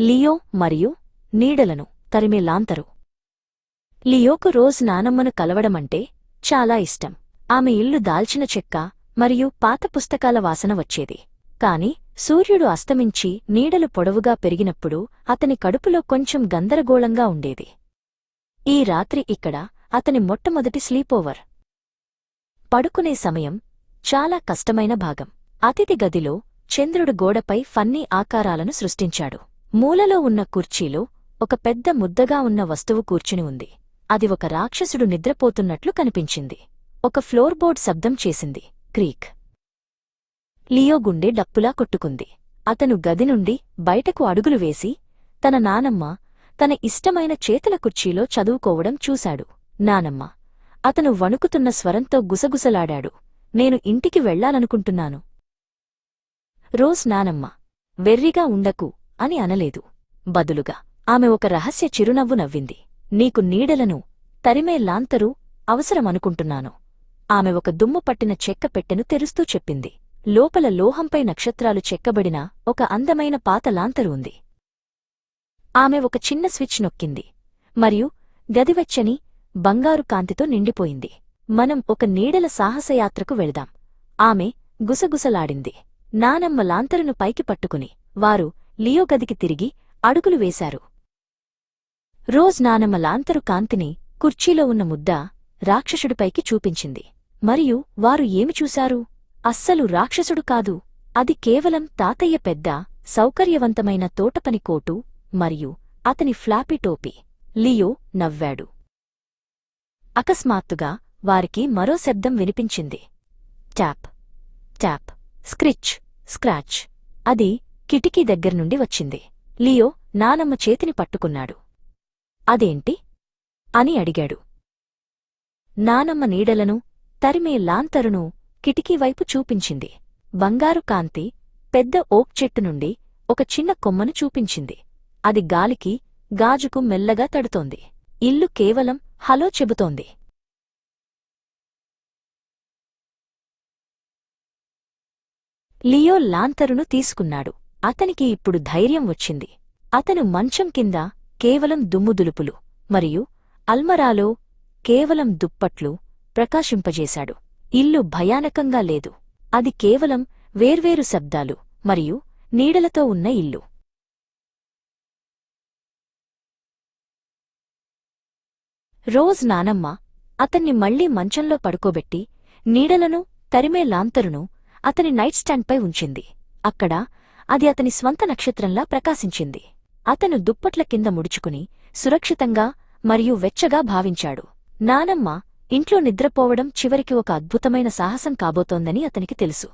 Leo మరియు నీడలను తరిమే లాంతరు. లియోకు rose నానమ్మను కలవడమంటే చాలా ఇష్టం. ఆమె ఇల్లు దాల్చిన చెక్క మరియు పాత పుస్తకాల వాసన వచ్చేది. కాని సూర్యుడు అస్తమించి నీడలు పొడవుగా పెరిగినప్పుడు అతని కడుపులో కొంచెం గందరగోళంగా ఉండేది. ఈ రాత్రి ఇక్కడ అతని మొట్టమొదటి స్లీపోవర్. పడుకునే సమయం చాలా కష్టమైన భాగం. అతిథి గదిలో చంద్రుడు గోడపై ఫన్నీ ఆకారాలను సృష్టించాడు. మూలలో ఉన్న కుర్చీలో ఒక పెద్ద ముద్దగా ఉన్న వస్తువు కూర్చుని ఉంది. అది ఒక రాక్షసుడు నిద్రపోతున్నట్లు కనిపించింది. ఒక ఫ్లోర్బోర్డ్ శబ్దం చేసింది, క్రీక్. లియో గుండె డప్పులా కొట్టుకుంది. అతను గది నుండి బయటకు అడుగులు వేసి తన నానమ్మ తన ఇష్టమైన చేతుల కుర్చీలో చదువుకోవడం చూశాడు. నానమ్మ. అతను వణుకుతున్న స్వరంతో గుసగుసలాడాడు, నేను ఇంటికి వెళ్లాలనుకుంటున్నాను. రోజ్ నానమ్మ వెర్రిగా ఉండకు అని అనలేదు. బదులుగా ఆమె ఒక రహస్య చిరునవ్వు నవ్వింది. నీకు నీడలను తరిమే లాంతరు అవసరమనుకుంటున్నాను. ఆమె ఒక దుమ్ము పట్టిన చెక్క పెట్టెను తెరుస్తూ చెప్పింది. లోపల లోహంపై నక్షత్రాలు చెక్కబడిన ఒక అందమైన పాత లాంతరు ఉంది. ఆమె ఒక చిన్న స్విచ్ నొక్కింది మరియు గదివెచ్చని బంగారు కాంతితో నిండిపోయింది. మనం ఒక నీడల సాహసయాత్రకు వెళదాం, ఆమె గుసగుసలాడింది. నానమ్మ లాంతరును పైకి పట్టుకుని వారు లియో గదికి తిరిగి అడుగులు వేశారు. రోజ్ నానమ్మ లాంతరు కాంతిని కుర్చీలో ఉన్న ముద్ద రాక్షసుడిపైకి చూపించింది. మరియు వారు ఏమి చూశారు? అస్సలు రాక్షసుడు కాదు. అది కేవలం తాతయ్య పెద్ద సౌకర్యవంతమైన తోటపని కోటు మరియు అతని ఫ్లాపీ టోపీ. లియో నవ్వాడు. అకస్మాత్తుగా వారికి మరో శబ్దం వినిపించింది. Tap tap, scritch scratch. అది కిటికీ దగ్గర్నుండి వచ్చింది. లియో నానమ్మ చేతిని పట్టుకున్నాడు. అదేంటి అని అడిగాడు. నానమ్మ నీడలను తరిమే లాంతరును కిటికీవైపు చూపించింది. బంగారు కాంతి పెద్ద ఓక్ చెట్టు నుండి ఒక చిన్న కొమ్మను చూపించింది. అది గాలికి గాజుకు మెల్లగా తడుతోంది. ఇల్లు కేవలం హలో చెబుతోంది. లియో లాంతరును తీసుకున్నాడు. అతనికి ఇప్పుడు ధైర్యం వచ్చింది. అతను మంచం కింద కేవలం దుమ్ముదులుపులు మరియు అల్మరాలో కేవలం దుప్పట్లు ప్రకాశింపజేశాడు. ఇల్లు భయానకంగా లేదు. అది కేవలం వేర్వేరు శబ్దాలు మరియు నీడలతో ఉన్న ఇల్లు. రోజ్ నానమ్మ అతన్ని మళ్లీ మంచంలో పడుకోబెట్టి నీడలను తరిమే లాంతరును అతని నైట్ స్టాండ్పై ఉంచింది. అక్కడ అది అతని స్వంత నక్షత్రంలా ప్రకాశించింది. అతను దుప్పట్ల కింద ముడుచుకుని సురక్షితంగా మరియు వెచ్చగా భావించాడు. నానమ్మ ఇంట్లో నిద్రపోవడం చివరికి ఒక అద్భుతమైన సాహసం కాబోతోందని అతనికి తెలుసు.